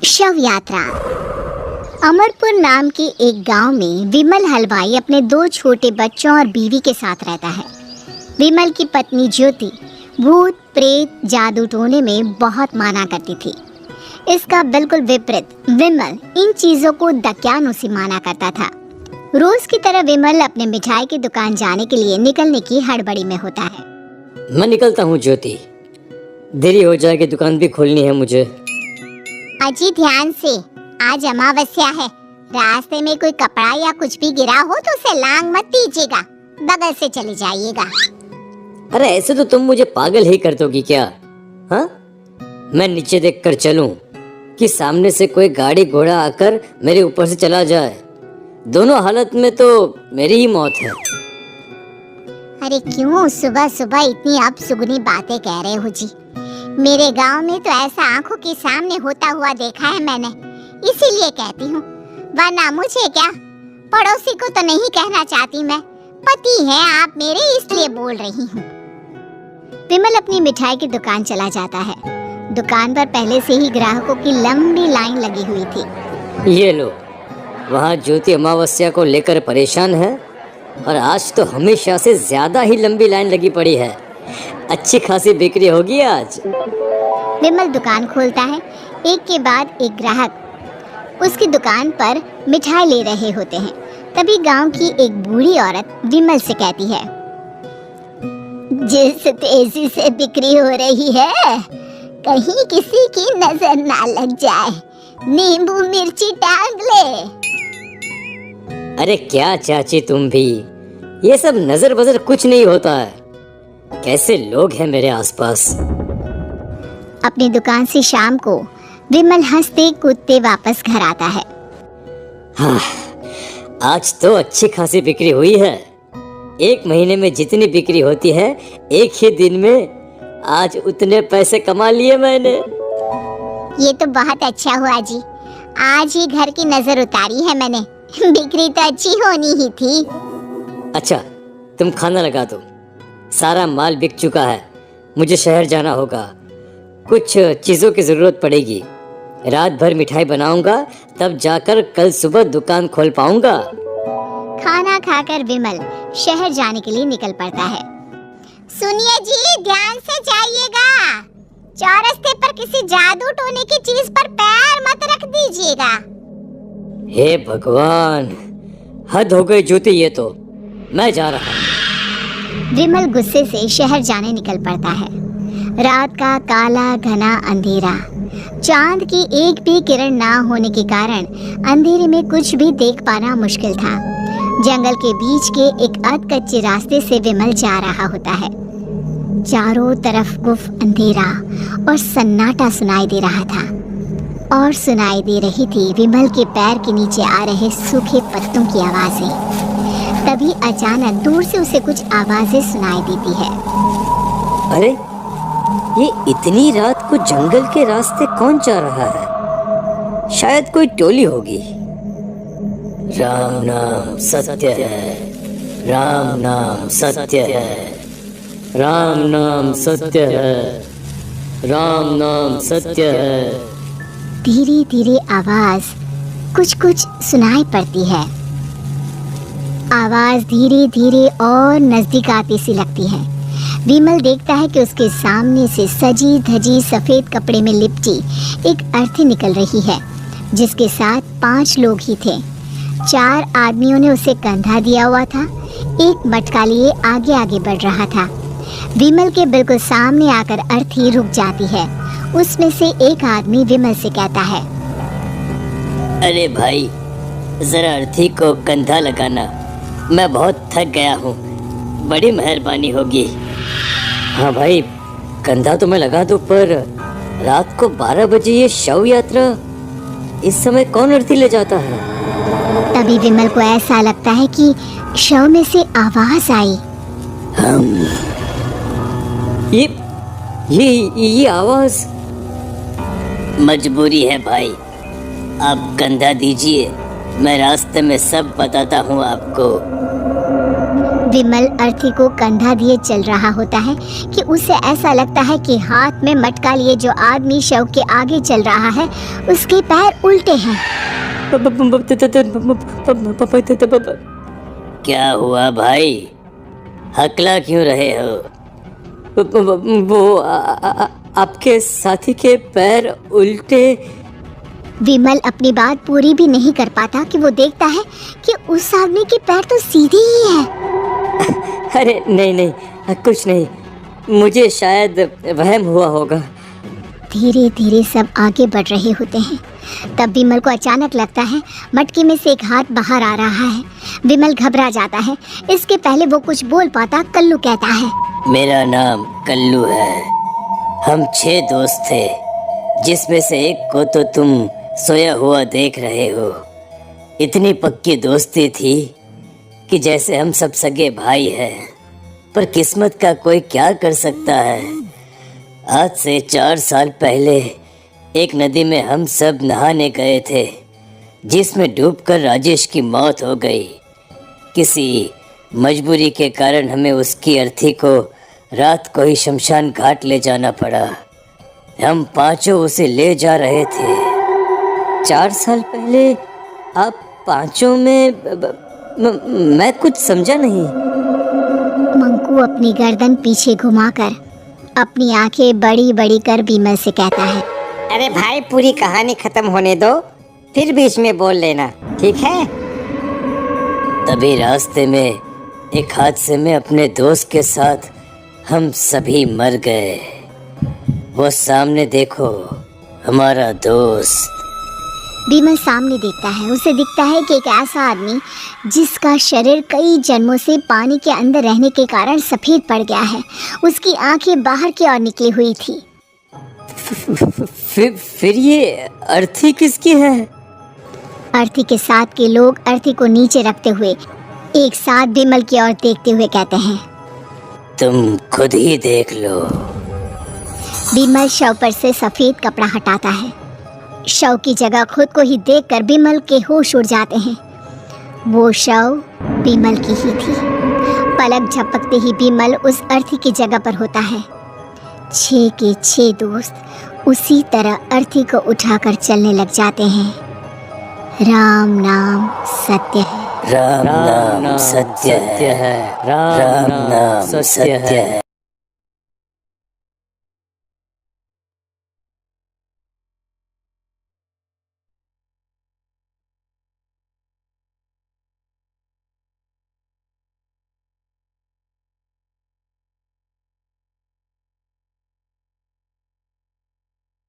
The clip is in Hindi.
शव यात्रा। अमरपुर नाम के एक गांव में विमल हलवाई अपने 2 छोटे बच्चों और बीवी के साथ रहता है। विमल की पत्नी ज्योति भूत प्रेत जादू टोने में बहुत माना करती थी। इसका बिल्कुल विपरीत विमल इन चीजों को दक्यानुसी माना करता था। रोज की तरह विमल अपने मिठाई की दुकान जाने के लिए निकलने की हड़बड़ी में होता है। मैं निकलता हूँ ज्योति, देरी हो जाएगी, दुकान भी खोलनी है मुझे। अजी ध्यान से, आज अमावस्या है। रास्ते में कोई कपड़ा या कुछ भी गिरा हो तो उसे लांग मत दीजिएगा, बगल से चले जाइएगा। अरे ऐसे तो तुम मुझे पागल ही कर दोगी क्या? हाँ, मैं नीचे देखकर चलूं कि सामने से कोई गाड़ी घोड़ा आकर मेरे ऊपर से चला जाए? दोनों हालत में तो मेरी ही मौत है। अरे क्यों सुबह सुबह इतनी अपशुगनी बातें कह रहे हो जी? मेरे गांव में तो ऐसा आंखों के सामने होता हुआ देखा है मैंने, इसीलिए कहती हूँ। वरना मुझे क्या, पड़ोसी को तो नहीं कहना चाहती मैं, पति हैं आप मेरे इसलिए बोल रही हूँ। विमल अपनी मिठाई की दुकान चला जाता है। दुकान पर पहले से ही ग्राहकों की लंबी लाइन लगी हुई थी। ये लो, वहाँ ज्योति अमावस्या को लेकर परेशान है और आज तो हमेशा से ज्यादा ही लंबी लाइन लगी पड़ी है। अच्छी खासी बिक्री होगी आज। विमल दुकान खोलता है। एक के बाद एक ग्राहक उसकी दुकान पर मिठाई ले रहे होते हैं। तभी गांव की एक बूढ़ी औरत विमल से कहती है, जिस तेजी से बिक्री हो रही है, कहीं किसी की नजर ना लग जाए, नींबू मिर्ची टांग ले। अरे क्या चाची तुम भी, ये सब नजर बजर कुछ नहीं होता है। कैसे लोग हैं मेरे आसपास। अपनी दुकान से शाम को विमल हंसते कूदते वापस घर आता है। हाँ, आज तो अच्छी खासी बिक्री हुई है। 1 महीने में जितनी बिक्री होती है, एक ही दिन में आज उतने पैसे कमा लिए मैंने। ये तो बहुत अच्छा हुआ जी, आज ही घर की नजर उतारी है मैंने। बिक्री तो अच्छी होनी ही थी। अच्छा, तुम खाना लगा दो, सारा माल बिक चुका है। मुझे शहर जाना होगा, कुछ चीज़ों की ज़रूरत पड़ेगी। रात भर मिठाई बनाऊंगा, तब जाकर कल सुबह दुकान खोल पाऊंगा। खाना खाकर विमल शहर जाने के लिए निकल पड़ता है। सुनिए जी, ध्यान से जाइएगा। चौरस्ते पर किसी जादू टोने की चीज पर पैर मत रख दीजिएगा। हे भगवान, हद हो गई ज्योति, ये तो मैं जा रहा हूँ। विमल गुस्से से शहर जाने निकल पड़ता है। रात का काला घना अंधेरा, चांद की एक भी किरण ना होने के कारण अंधेरे में कुछ भी देख पाना मुश्किल था। जंगल के बीच के एक अधकच्चे रास्ते से विमल जा रहा होता है। चारों तरफ गुफ अंधेरा और सन्नाटा सुनाई दे रहा था, और सुनाई दे रही थी विमल के पैर के नीचे आ रहे सूखे पत्तों की आवाजें। तभी अचानक दूर से उसे कुछ आवाजें सुनाई देती है। अरे, ये इतनी रात को जंगल के रास्ते कौन जा रहा है? शायद कोई टोली होगी। राम नाम सत्य है, राम नाम सत्य है, राम नाम सत्य है, राम नाम सत्य है। धीरे धीरे आवाज कुछ कुछ सुनाई पड़ती है। आवाज धीरे धीरे और नजदीक आती सी लगती है। विमल देखता है कि उसके सामने से सजी धजी सफेद कपड़े में लिपटी एक अर्थी निकल रही है, जिसके साथ 5 लोग ही थे। 4 आदमियों ने उसे कंधा दिया हुआ था। एक मटका लिए आगे आगे बढ़ रहा था। विमल के बिल्कुल सामने आकर अर्थी रुक जाती है। उसमें से एक आदमी विमल से कहता है, अरे भाई, जरा अर्थी को कंधा लगाना, मैं बहुत थक गया हूँ, बड़ी मेहरबानी होगी। हाँ भाई, कंधा तो मैं लगा दूँ, पर रात को 12 बजे ये शव यात्रा, इस समय कौन अर्थी ले जाता है? तभी विमल को ऐसा लगता है कि शव में से आवाज आई। ये आवाज। मजबूरी है भाई, आप कंधा दीजिए, मैं रास्ते में सब बताता हूँ आपको। विमल अर्थी को कंधा दिए चल रहा होता है कि उसे ऐसा लगता है कि हाथ में मटका लिए जो आदमी शव के आगे चल रहा है उसके पैर उल्टे हैं। क्या हुआ भाई, हकला क्यों रहे हो? वो आपके साथी के पैर उल्टे। विमल अपनी बात पूरी भी नहीं कर पाता कि वो देखता है कि उस आदमी के पैर तो सीधे ही हैं। अरे नहीं, कुछ नहीं, मुझे शायद वहम हुआ होगा। धीरे धीरे सब आगे बढ़ रहे होते हैं। तब विमल को अचानक लगता है मटके में से एक हाथ बाहर आ रहा है। विमल घबरा जाता है। इसके पहले वो कुछ बोल पाता, कल्लू कहता है, मेरा नाम कल्लू है। हम 6 दोस्त थे, जिसमें से एक को तो तुम सोया हुआ देख रहे हो। इतनी पक्की दोस्ती थी कि जैसे हम सब सगे भाई हैं। पर किस्मत का कोई क्या कर सकता है। आज से 4 साल पहले एक नदी में हम सब नहाने गए थे, जिसमें डूबकर राजेश की मौत हो गई। किसी मजबूरी के कारण हमें उसकी अर्थी को रात को ही शमशान घाट ले जाना पड़ा। हम 5 उसे ले जा रहे थे। 4 साल पहले आप 5 में मैं कुछ समझा नहीं। मंकू अपनी गर्दन पीछे घुमाकर अपनी आंखें बड़ी बड़ी कर विमल से कहता है, अरे भाई पूरी कहानी खत्म होने दो, फिर बीच में बोल लेना, ठीक है? तभी रास्ते में एक हादसे में अपने दोस्त के साथ हम सभी मर गए। वो सामने देखो, हमारा दोस्त। विमल सामने देखता है। उसे दिखता है कि एक ऐसा आदमी जिसका शरीर कई जन्मों से पानी के अंदर रहने के कारण सफ़ेद पड़ गया है। उसकी आंखें बाहर की ओर निकली हुई थी। फिर ये अर्थी किसकी है? अर्थी के साथ के लोग अर्थी को नीचे रखते हुए एक साथ विमल की ओर देखते हुए कहते हैं, तुम खुद ही देख लो। विमल शव पर से सफ़ेद कपड़ा हटाता है। शव की जगह खुद को ही देखकर विमल के होश उड़ जाते हैं। वो शव विमल की ही थी। पलक झपकते ही विमल उस अर्थी की जगह पर होता है। 6 के 6 दोस्त उसी तरह अर्थी को उठाकर चलने लग जाते हैं। राम नाम सत्य है। राम नाम सत्य है। राम नाम सत्य है।